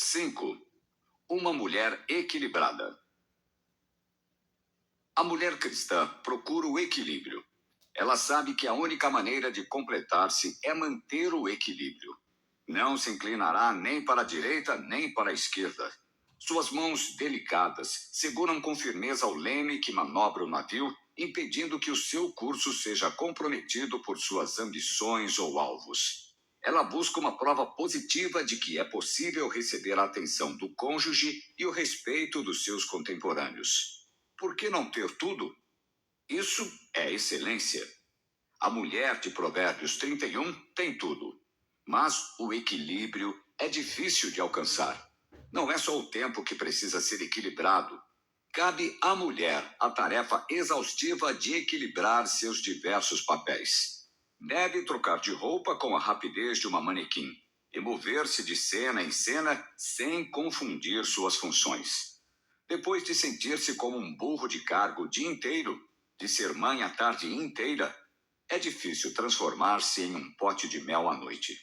5. Uma mulher equilibrada. A mulher cristã procura o equilíbrio. Ela sabe que a única maneira de completar-se é manter o equilíbrio. Não se inclinará nem para a direita nem para a esquerda. Suas mãos delicadas seguram com firmeza o leme que manobra o navio, impedindo que o seu curso seja comprometido por suas ambições ou alvos. Ela busca uma prova positiva de que é possível receber a atenção do cônjuge e o respeito dos seus contemporâneos. Por que não ter tudo? Isso é excelência. A mulher de Provérbios 31 tem tudo, mas o equilíbrio é difícil de alcançar. Não é só o tempo que precisa ser equilibrado. Cabe à mulher a tarefa exaustiva de equilibrar seus diversos papéis. Deve trocar de roupa com a rapidez de uma manequim e mover-se de cena em cena sem confundir suas funções. Depois de sentir-se como um burro de carga o dia inteiro, de ser mãe a tarde inteira, é difícil transformar-se em um pote de mel à noite.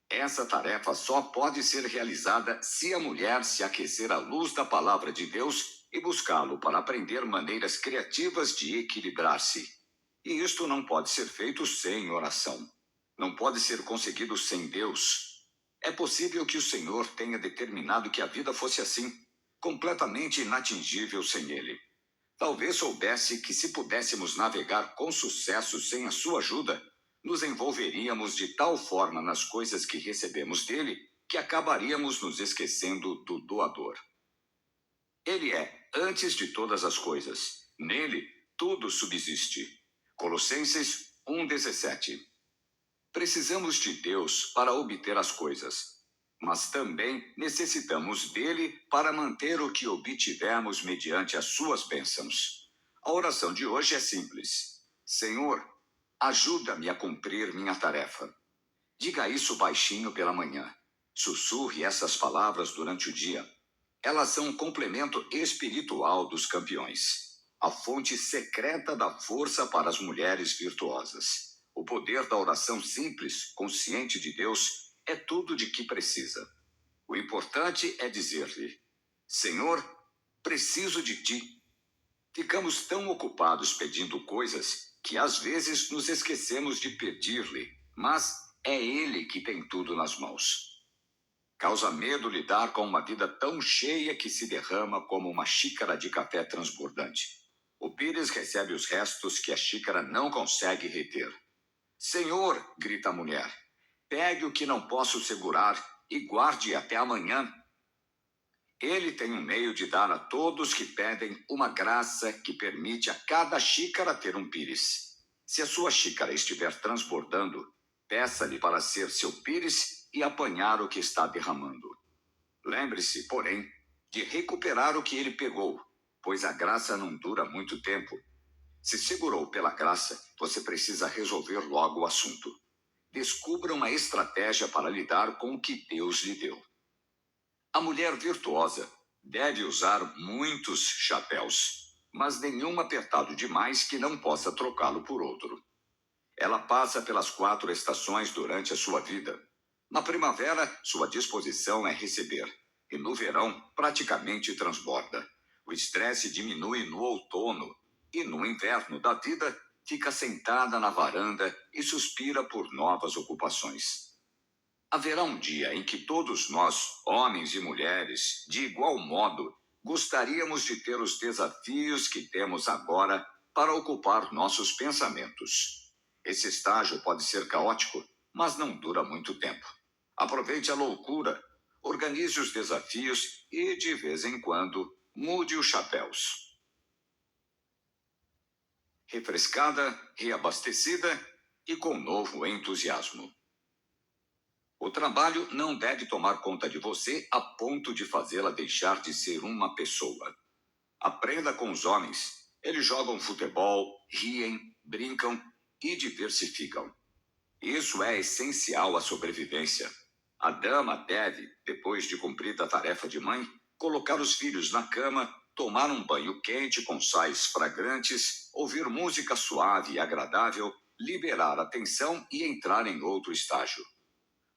Essa tarefa só pode ser realizada se a mulher se aquecer à luz da palavra de Deus e buscá-lo para aprender maneiras criativas de equilibrar-se. E isto não pode ser feito sem oração. Não pode ser conseguido sem Deus. É possível que o Senhor tenha determinado que a vida fosse assim, completamente inatingível sem Ele. Talvez soubesse que se pudéssemos navegar com sucesso sem a sua ajuda, nos envolveríamos de tal forma nas coisas que recebemos dele, que acabaríamos nos esquecendo do doador. Ele é antes de todas as coisas. Nele, tudo subsiste. Colossenses 1,17. Precisamos de Deus para obter as coisas, mas também necessitamos dele para manter o que obtivemos mediante as suas bênçãos. A oração de hoje é simples. Senhor, ajuda-me a cumprir minha tarefa. Diga isso baixinho pela manhã. Sussurre essas palavras durante o dia. Elas são um complemento espiritual dos campeões. A fonte secreta da força para as mulheres virtuosas. O poder da oração simples, consciente de Deus, é tudo de que precisa. O importante é dizer-lhe: Senhor, preciso de ti. Ficamos tão ocupados pedindo coisas que às vezes nos esquecemos de pedir-lhe, mas é Ele que tem tudo nas mãos. Causa medo lidar com uma vida tão cheia que se derrama como uma xícara de café transbordante. O pires recebe os restos que a xícara não consegue reter. Senhor, grita a mulher, pegue o que não posso segurar e guarde até amanhã. Ele tem um meio de dar a todos que pedem uma graça que permite a cada xícara ter um pires. Se a sua xícara estiver transbordando, peça-lhe para ser seu pires e apanhar o que está derramando. Lembre-se, porém, de recuperar o que ele pegou, pois a graça não dura muito tempo. Se segurou pela graça, você precisa resolver logo o assunto. Descubra uma estratégia para lidar com o que Deus lhe deu. A mulher virtuosa deve usar muitos chapéus, mas nenhum apertado demais que não possa trocá-lo por outro. Ela passa pelas 4 estações durante a sua vida. Na primavera, sua disposição é receber, e no verão, praticamente transborda. O estresse diminui no outono, e no inverno da vida, fica sentada na varanda e suspira por novas ocupações. Haverá um dia em que todos nós, homens e mulheres, de igual modo, gostaríamos de ter os desafios que temos agora para ocupar nossos pensamentos. Esse estágio pode ser caótico, mas não dura muito tempo. Aproveite a loucura, organize os desafios e, de vez em quando, mude os chapéus. Refrescada, reabastecida e com novo entusiasmo. O trabalho não deve tomar conta de você a ponto de fazê-la deixar de ser uma pessoa. Aprenda com os homens. Eles jogam futebol, riem, brincam e diversificam. Isso é essencial à sobrevivência. A dama deve, depois de cumprida a tarefa de mãe, colocar os filhos na cama, tomar um banho quente com sais fragrantes, ouvir música suave e agradável, liberar a tensão e entrar em outro estágio.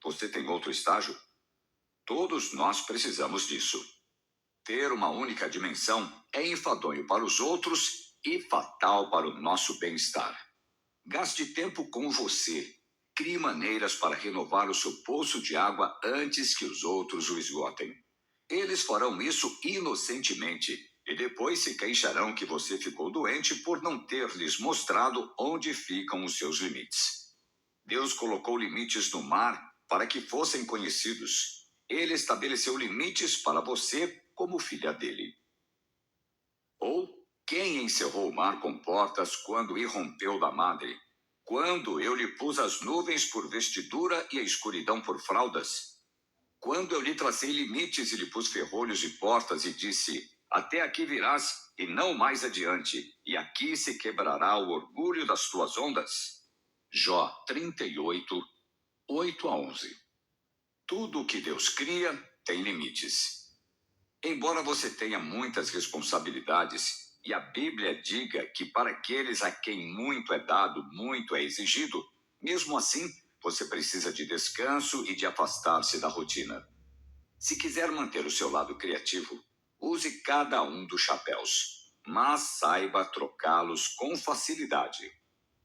Você tem outro estágio? Todos nós precisamos disso. Ter uma única dimensão é enfadonho para os outros e fatal para o nosso bem-estar. Gaste tempo com você. Crie maneiras para renovar o seu poço de água antes que os outros o esgotem. Eles farão isso inocentemente e depois se queixarão que você ficou doente por não ter lhes mostrado onde ficam os seus limites. Deus colocou limites no mar para que fossem conhecidos. Ele estabeleceu limites para você como filha dele. Ou quem encerrou o mar com portas quando irrompeu da madre? Quando eu lhe pus as nuvens por vestidura e a escuridão por fraldas? Quando eu lhe tracei limites e lhe pus ferrolhos e portas e disse, até aqui virás e não mais adiante, e aqui se quebrará o orgulho das tuas ondas? Jó 38, 8-11. Tudo o que Deus cria tem limites. Embora você tenha muitas responsabilidades, e a Bíblia diga que para aqueles a quem muito é dado, muito é exigido, mesmo assim, você precisa de descanso e de afastar-se da rotina. Se quiser manter o seu lado criativo, use cada um dos chapéus, mas saiba trocá-los com facilidade.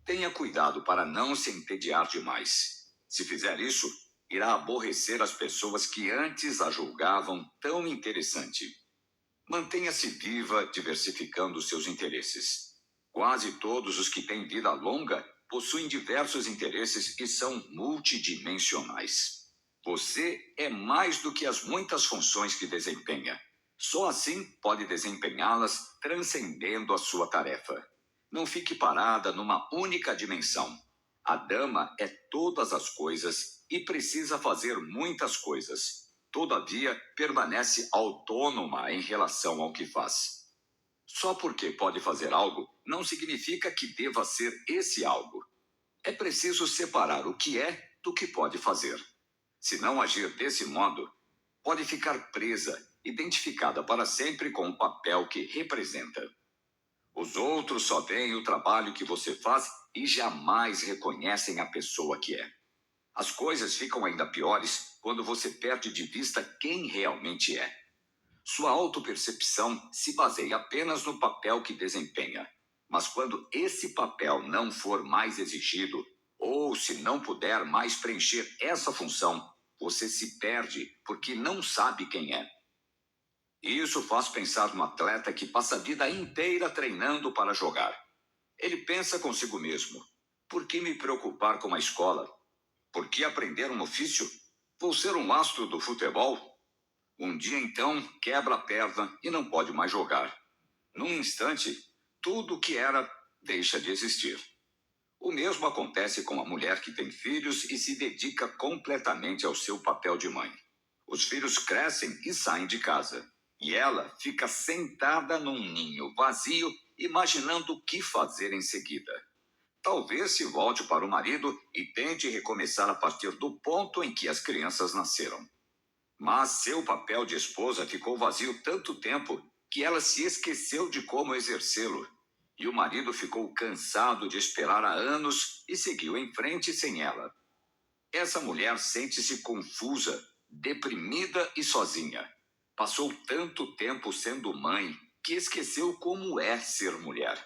Tenha cuidado para não se entediar demais. Se fizer isso, irá aborrecer as pessoas que antes a julgavam tão interessante. Mantenha-se viva, diversificando seus interesses. Quase todos os que têm vida longa possuem diversos interesses e são multidimensionais. Você é mais do que as muitas funções que desempenha. Só assim pode desempenhá-las transcendendo a sua tarefa. Não fique parada numa única dimensão. A dama é todas as coisas e precisa fazer muitas coisas. Todavia, permanece autônoma em relação ao que faz. Só porque pode fazer algo, não significa que deva ser esse algo. É preciso separar o que é do que pode fazer. Se não agir desse modo, pode ficar presa, identificada para sempre com o papel que representa. Os outros só veem o trabalho que você faz e jamais reconhecem a pessoa que é. As coisas ficam ainda piores quando você perde de vista quem realmente é. Sua autopercepção se baseia apenas no papel que desempenha. Mas quando esse papel não for mais exigido, ou se não puder mais preencher essa função, você se perde porque não sabe quem é. Isso faz pensar no atleta que passa a vida inteira treinando para jogar. Ele pensa consigo mesmo: por que me preocupar com a escola? Por que aprender um ofício? Vou ser um astro do futebol? Um dia então quebra a perna e não pode mais jogar. Num instante, tudo o que era deixa de existir. O mesmo acontece com a mulher que tem filhos e se dedica completamente ao seu papel de mãe. Os filhos crescem e saem de casa. E ela fica sentada num ninho vazio, imaginando o que fazer em seguida. Talvez se volte para o marido e tente recomeçar a partir do ponto em que as crianças nasceram. Mas seu papel de esposa ficou vazio tanto tempo que ela se esqueceu de como exercê-lo. E o marido ficou cansado de esperar há anos e seguiu em frente sem ela. Essa mulher sente-se confusa, deprimida e sozinha. Passou tanto tempo sendo mãe que esqueceu como é ser mulher.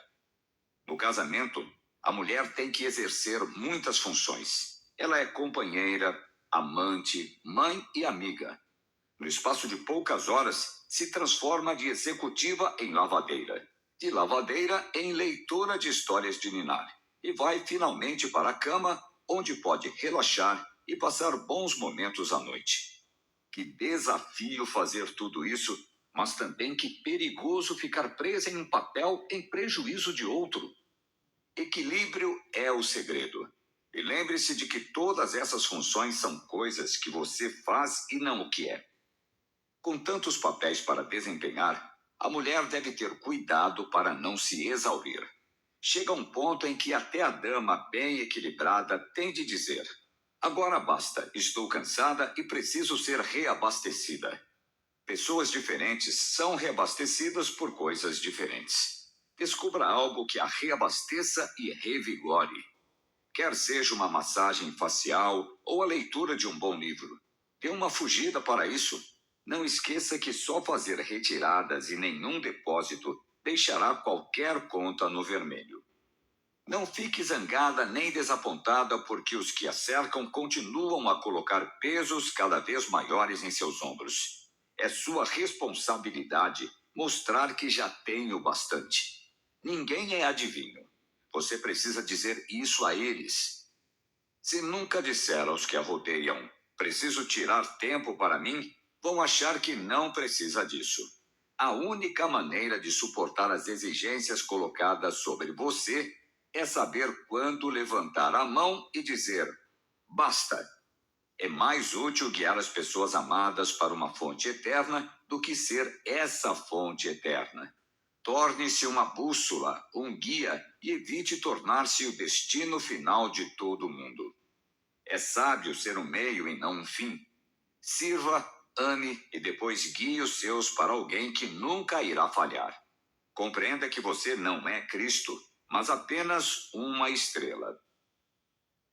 No casamento, a mulher tem que exercer muitas funções. Ela é companheira, amante, mãe e amiga. No espaço de poucas horas, se transforma de executiva em lavadeira, de lavadeira em leitora de histórias de ninar, e vai finalmente para a cama, onde pode relaxar e passar bons momentos à noite. Que desafio fazer tudo isso, mas também que perigoso ficar presa em um papel em prejuízo de outro. Equilíbrio é o segredo. E lembre-se de que todas essas funções são coisas que você faz e não o que é. Com tantos papéis para desempenhar, a mulher deve ter cuidado para não se exaurir. Chega um ponto em que até a dama bem equilibrada tem de dizer: agora basta, estou cansada e preciso ser reabastecida. Pessoas diferentes são reabastecidas por coisas diferentes. Descubra algo que a reabasteça e revigore. Quer seja uma massagem facial ou a leitura de um bom livro. Dê uma fugida para isso. Não esqueça que só fazer retiradas e nenhum depósito deixará qualquer conta no vermelho. Não fique zangada nem desapontada porque os que a cercam continuam a colocar pesos cada vez maiores em seus ombros. É sua responsabilidade mostrar que já tem o bastante. Ninguém é adivinho. Você precisa dizer isso a eles. Se nunca disser aos que a rodeiam, preciso tirar tempo para mim, vão achar que não precisa disso. A única maneira de suportar as exigências colocadas sobre você é saber quando levantar a mão e dizer, basta. É mais útil guiar as pessoas amadas para uma fonte eterna do que ser essa fonte eterna. Torne-se uma bússola, um guia e evite tornar-se o destino final de todo mundo. É sábio ser um meio e não um fim. Sirva, ame e depois guie os seus para alguém que nunca irá falhar. Compreenda que você não é Cristo, mas apenas uma estrela.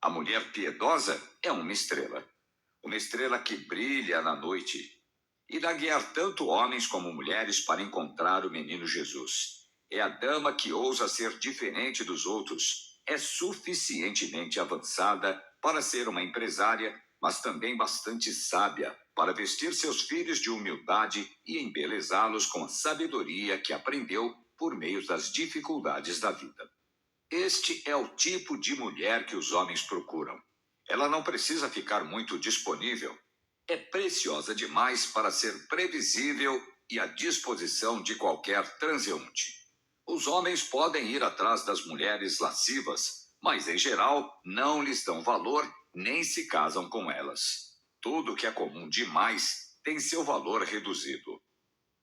A mulher piedosa é uma estrela que brilha na noite. Irá guiar tanto homens como mulheres para encontrar o menino Jesus. É a dama que ousa ser diferente dos outros. É suficientemente avançada para ser uma empresária, mas também bastante sábia para vestir seus filhos de humildade e embelezá-los com a sabedoria que aprendeu por meio das dificuldades da vida. Este é o tipo de mulher que os homens procuram. Ela não precisa ficar muito disponível. É preciosa demais para ser previsível e à disposição de qualquer transeunte. Os homens podem ir atrás das mulheres lascivas, mas em geral não lhes dão valor nem se casam com elas. Tudo que é comum demais tem seu valor reduzido.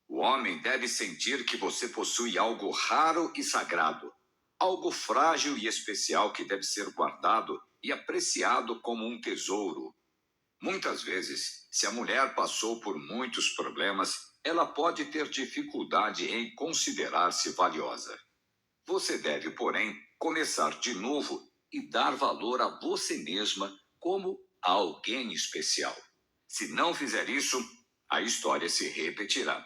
O homem deve sentir que você possui algo raro e sagrado, algo frágil e especial que deve ser guardado e apreciado como um tesouro. Muitas vezes, se a mulher passou por muitos problemas, ela pode ter dificuldade em considerar-se valiosa. Você deve, porém, começar de novo e dar valor a você mesma como a alguém especial. Se não fizer isso, a história se repetirá.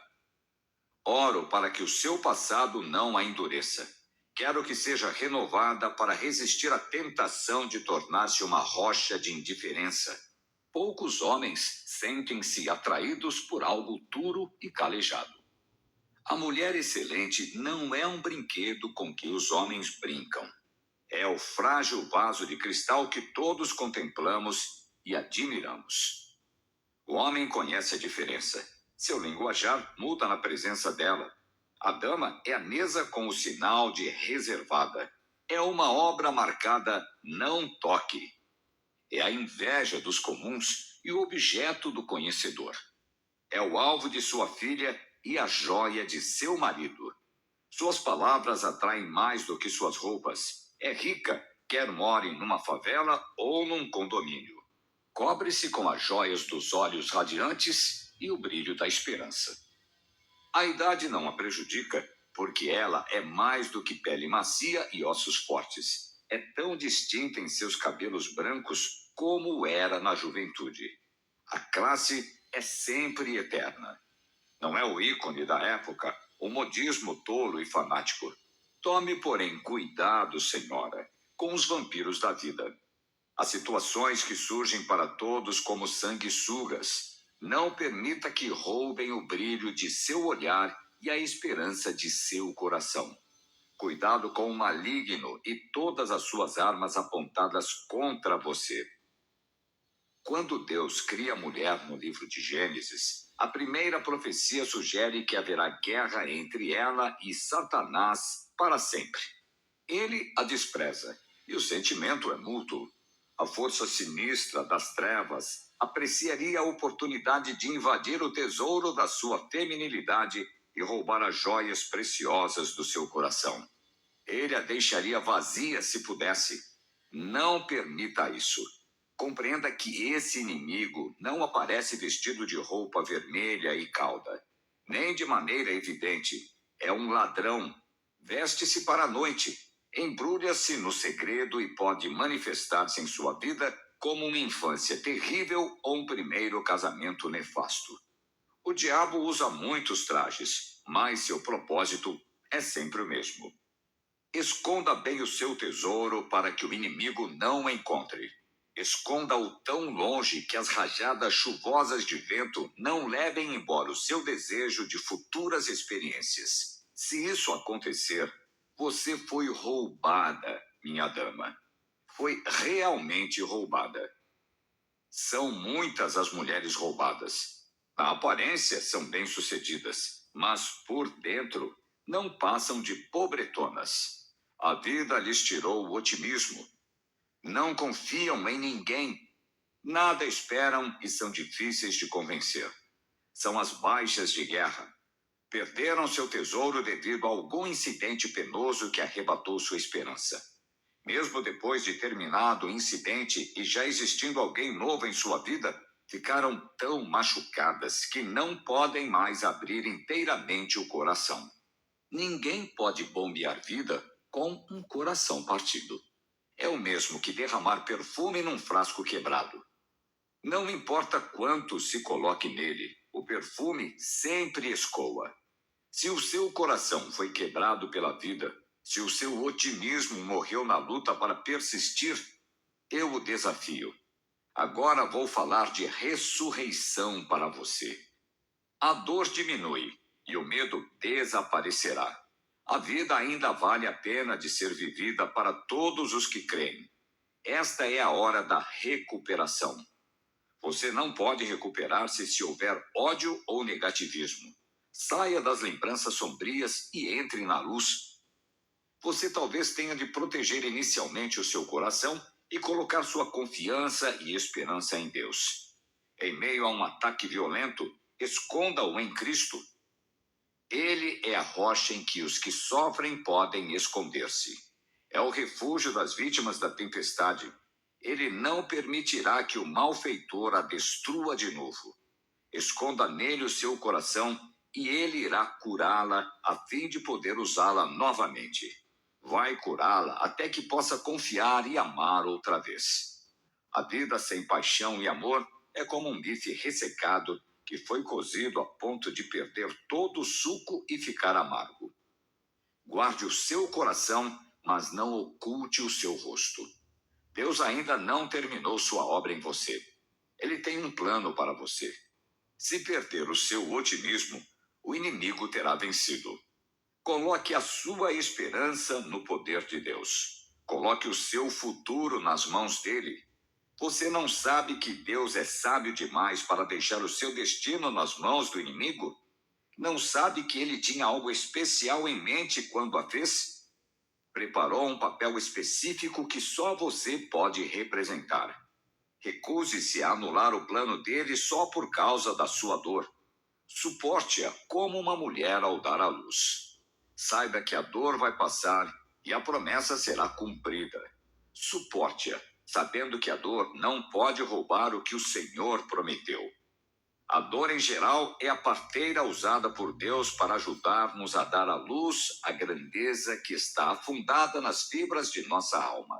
Oro para que o seu passado não a endureça. Quero que seja renovada para resistir à tentação de tornar-se uma rocha de indiferença. Poucos homens sentem-se atraídos por algo duro e calejado. A mulher excelente não é um brinquedo com que os homens brincam. É o frágil vaso de cristal que todos contemplamos e admiramos. O homem conhece a diferença. Seu linguajar muda na presença dela. A dama é a mesa com o sinal de reservada. É uma obra marcada não toque. É a inveja dos comuns e o objeto do conhecedor. É o alvo de sua filha e a joia de seu marido. Suas palavras atraem mais do que suas roupas. É rica, quer more numa favela ou num condomínio. Cobre-se com as joias dos olhos radiantes e o brilho da esperança. A idade não a prejudica, porque ela é mais do que pele macia e ossos fortes. É tão distinta em seus cabelos brancos como era na juventude. A classe é sempre eterna. Não é o ícone da época, o modismo tolo e fanático. Tome, porém, cuidado, senhora, com os vampiros da vida. Há situações que surgem para todos como sanguessugas. Não permita que roubem o brilho de seu olhar e a esperança de seu coração. Cuidado com o maligno e todas as suas armas apontadas contra você. Quando Deus cria a mulher no livro de Gênesis, a primeira profecia sugere que haverá guerra entre ela e Satanás para sempre. Ele a despreza, e o sentimento é mútuo. A força sinistra das trevas apreciaria a oportunidade de invadir o tesouro da sua feminilidade e roubar as joias preciosas do seu coração. Ele a deixaria vazia se pudesse. Não permita isso. Compreenda que esse inimigo não aparece vestido de roupa vermelha e cauda, nem de maneira evidente. É um ladrão. Veste-se para a noite, embrulha-se no segredo e pode manifestar-se em sua vida como uma infância terrível ou um primeiro casamento nefasto. O diabo usa muitos trajes, mas seu propósito é sempre o mesmo. Esconda bem o seu tesouro para que o inimigo não o encontre. Esconda-o tão longe que as rajadas chuvosas de vento não levem embora o seu desejo de futuras experiências. Se isso acontecer, você foi roubada, minha dama. Foi realmente roubada. São muitas as mulheres roubadas. Na aparência são bem-sucedidas, mas por dentro não passam de pobretonas. A vida lhes tirou o otimismo. Não confiam em ninguém. Nada esperam e são difíceis de convencer. São as baixas de guerra. Perderam seu tesouro devido a algum incidente penoso que arrebatou sua esperança. Mesmo depois de terminado o incidente e já existindo alguém novo em sua vida, ficaram tão machucadas que não podem mais abrir inteiramente o coração. Ninguém pode bombear vida com um coração partido. É o mesmo que derramar perfume num frasco quebrado. Não importa quanto se coloque nele, o perfume sempre escoa. Se o seu coração foi quebrado pela vida, se o seu otimismo morreu na luta para persistir, eu o desafio. Agora vou falar de ressurreição para você. A dor diminui e o medo desaparecerá. A vida ainda vale a pena de ser vivida para todos os que creem. Esta é a hora da recuperação. Você não pode recuperar-se se houver ódio ou negativismo. Saia das lembranças sombrias e entre na luz. Você talvez tenha de proteger inicialmente o seu coração e colocar sua confiança e esperança em Deus. Em meio a um ataque violento, esconda-o em Cristo. Ele é a rocha em que os que sofrem podem esconder-se. É o refúgio das vítimas da tempestade. Ele não permitirá que o malfeitor a destrua de novo. Esconda nele o seu coração e ele irá curá-la a fim de poder usá-la novamente. Vai curá-la até que possa confiar e amar outra vez. A vida sem paixão e amor é como um bife ressecado que foi cozido a ponto de perder todo o suco e ficar amargo. Guarde o seu coração, mas não oculte o seu rosto. Deus ainda não terminou sua obra em você. Ele tem um plano para você. Se perder o seu otimismo, o inimigo terá vencido. Coloque a sua esperança no poder de Deus. Coloque o seu futuro nas mãos dele. Você não sabe que Deus é sábio demais para deixar o seu destino nas mãos do inimigo? Não sabe que ele tinha algo especial em mente quando a fez? Preparou um papel específico que só você pode representar. Recuse-se a anular o plano dele só por causa da sua dor. Suporte-a como uma mulher ao dar à luz. Saiba que a dor vai passar e a promessa será cumprida. Suporte-a, sabendo que a dor não pode roubar o que o Senhor prometeu. A dor em geral é a parteira usada por Deus para ajudar-nos a dar à luz a grandeza que está afundada nas fibras de nossa alma.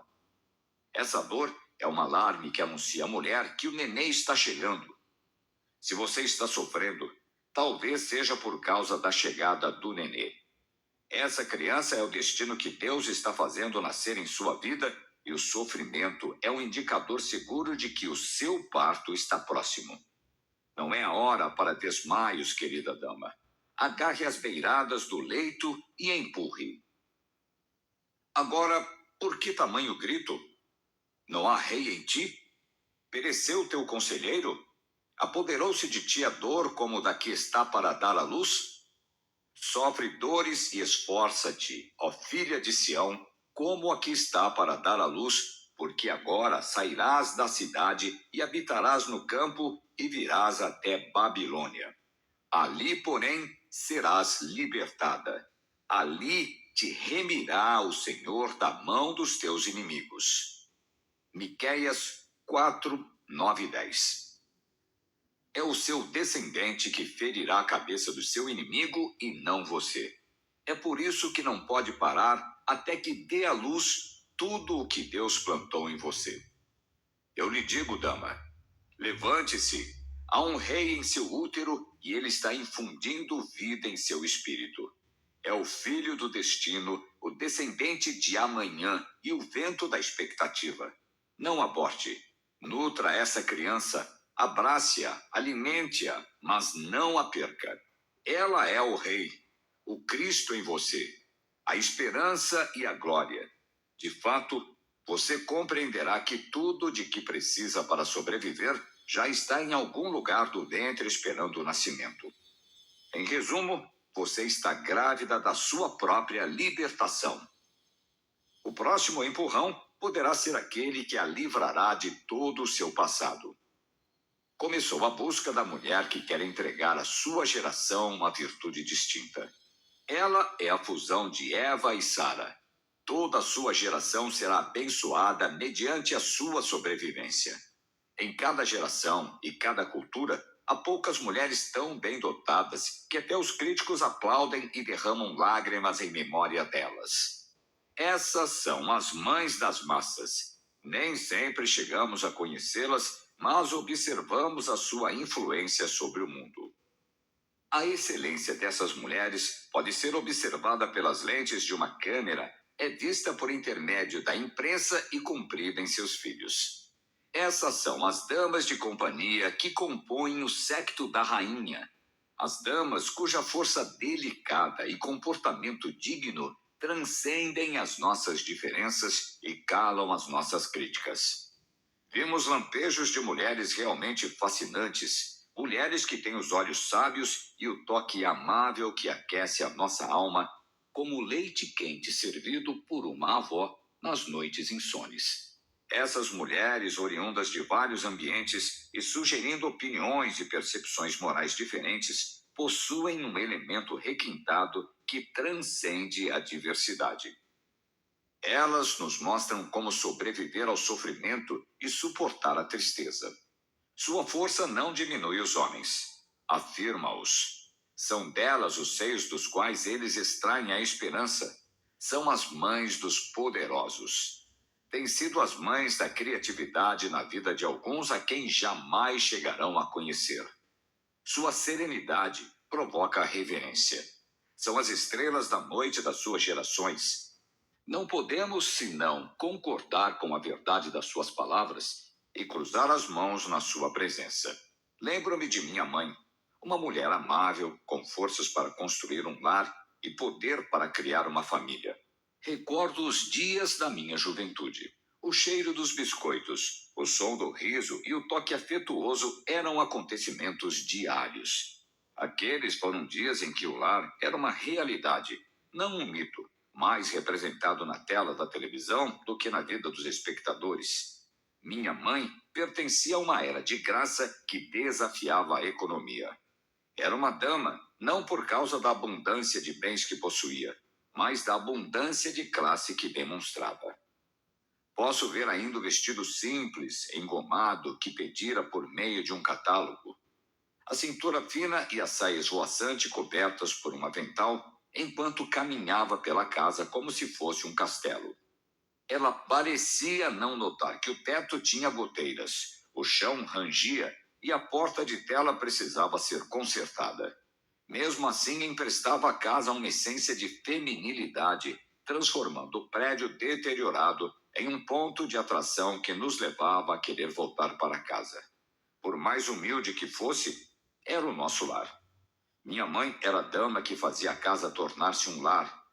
Essa dor é um alarme que anuncia à mulher que o neném está chegando. Se você está sofrendo, talvez seja por causa da chegada do nenê. Essa criança é o destino que Deus está fazendo nascer em sua vida e o sofrimento é um indicador seguro de que o seu parto está próximo. Não é a hora para desmaios, querida dama. Agarre as beiradas do leito e empurre. Agora, por que tamanho grito? Não há rei em ti? Pereceu teu conselheiro? Apoderou-se de ti a dor como da que está para dar à luz? Sofre dores e esforça-te, ó filha de Sião, como a que está para dar à luz, porque agora sairás da cidade e habitarás no campo e virás até Babilônia. Ali, porém, serás libertada. Ali te remirá o Senhor da mão dos teus inimigos. Miqueias 4, 9 e 10. É o seu descendente que ferirá a cabeça do seu inimigo e não você. É por isso que não pode parar até que dê à luz tudo o que Deus plantou em você. Eu lhe digo, dama, levante-se. Há um rei em seu útero e ele está infundindo vida em seu espírito. É o filho do destino, o descendente de amanhã e o vento da expectativa. Não aborte. Nutra essa criança, abrace-a, alimente-a, mas não a perca. Ela é o rei, o Cristo em você, a esperança e a glória. De fato, você compreenderá que tudo de que precisa para sobreviver já está em algum lugar do ventre esperando o nascimento. Em resumo, você está grávida da sua própria libertação. O próximo empurrão poderá ser aquele que a livrará de todo o seu passado. Começou a busca da mulher que quer entregar à sua geração uma virtude distinta. Ela é a fusão de Eva e Sara. Toda a sua geração será abençoada mediante a sua sobrevivência. Em cada geração e cada cultura, há poucas mulheres tão bem dotadas que até os críticos aplaudem e derramam lágrimas em memória delas. Essas são as mães das massas. Nem sempre chegamos a conhecê-las, mas observamos a sua influência sobre o mundo. A excelência dessas mulheres pode ser observada pelas lentes de uma câmera, é vista por intermédio da imprensa e cumprida em seus filhos. Essas são as damas de companhia que compõem o séquito da rainha. As damas cuja força delicada e comportamento digno transcendem as nossas diferenças e calam as nossas críticas. Vimos lampejos de mulheres realmente fascinantes, mulheres que têm os olhos sábios e o toque amável que aquece a nossa alma, como leite quente servido por uma avó nas noites insones. Essas mulheres, oriundas de vários ambientes e sugerindo opiniões e percepções morais diferentes, possuem um elemento requintado que transcende a diversidade. Elas nos mostram como sobreviver ao sofrimento e suportar a tristeza. Sua força não diminui os homens, afirma-os. São delas os seios dos quais eles extraem a esperança. São as mães dos poderosos. Têm sido as mães da criatividade na vida de alguns a quem jamais chegarão a conhecer. Sua serenidade provoca reverência. São as estrelas da noite das suas gerações. Não podemos senão concordar com a verdade das suas palavras e cruzar as mãos na sua presença. Lembro-me de minha mãe, uma mulher amável, com forças para construir um lar e poder para criar uma família. Recordo os dias da minha juventude. O cheiro dos biscoitos, o som do riso e o toque afetuoso eram acontecimentos diários. Aqueles foram dias em que o lar era uma realidade, não um mito, mais representado na tela da televisão do que na vida dos espectadores. Minha mãe pertencia a uma era de graça que desafiava a economia. Era uma dama, não por causa da abundância de bens que possuía, mas da abundância de classe que demonstrava. Posso ver ainda o vestido simples, engomado, que pedira por meio de um catálogo. A cintura fina e a saia esvoaçante cobertas por um avental, enquanto caminhava pela casa como se fosse um castelo. Ela parecia não notar que o teto tinha goteiras, o chão rangia e a porta de tela precisava ser consertada. Mesmo assim, emprestava à casa uma essência de feminilidade, transformando o prédio deteriorado em um ponto de atração que nos levava a querer voltar para casa. Por mais humilde que fosse, era o nosso lar. Minha mãe era a dama que fazia a casa tornar-se um lar.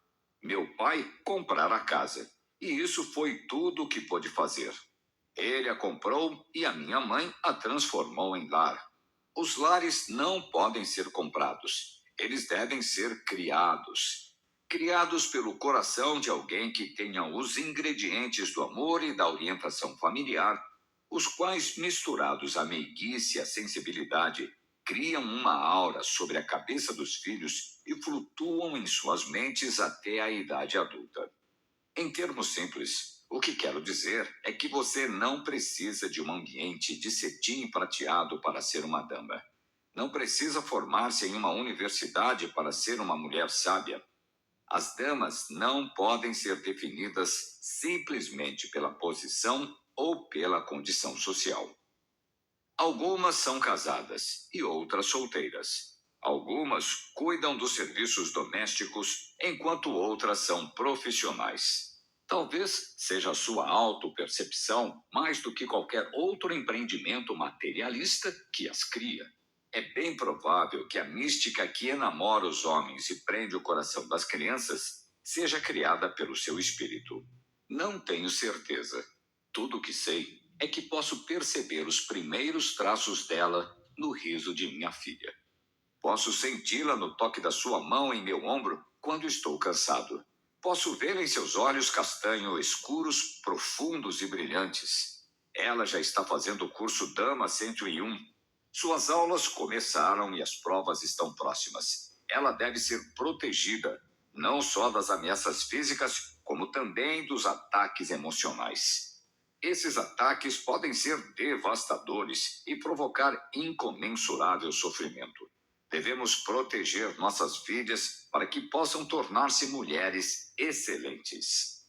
Meu pai comprar a casa. E isso foi tudo o que pôde fazer. Ele a comprou e a minha mãe a transformou em lar. Os lares não podem ser comprados. Eles devem ser criados. Criados pelo coração de alguém que tenha os ingredientes do amor e da orientação familiar, os quais, misturados à meiguice e à sensibilidade, criam uma aura sobre a cabeça dos filhos e flutuam em suas mentes até a idade adulta. Em termos simples, o que quero dizer é que você não precisa de um ambiente de cetim prateado para ser uma dama. Não precisa formar-se em uma universidade para ser uma mulher sábia. As damas não podem ser definidas simplesmente pela posição ou pela condição social. Algumas são casadas e outras solteiras. Algumas cuidam dos serviços domésticos, enquanto outras são profissionais. Talvez seja a sua autopercepção, mais do que qualquer outro empreendimento materialista, que as cria. É bem provável que a mística que enamora os homens e prende o coração das crianças seja criada pelo seu espírito. Não tenho certeza. Tudo o que sei é que posso perceber os primeiros traços dela no riso de minha filha. Posso senti-la no toque da sua mão em meu ombro quando estou cansado. Posso ver em seus olhos castanho escuros, profundos e brilhantes. Ela já está fazendo o curso Dama 101. Suas aulas começaram e as provas estão próximas. Ela deve ser protegida, não só das ameaças físicas, como também dos ataques emocionais. Esses ataques podem ser devastadores e provocar incomensurável sofrimento. Devemos proteger nossas filhas para que possam tornar-se mulheres excelentes.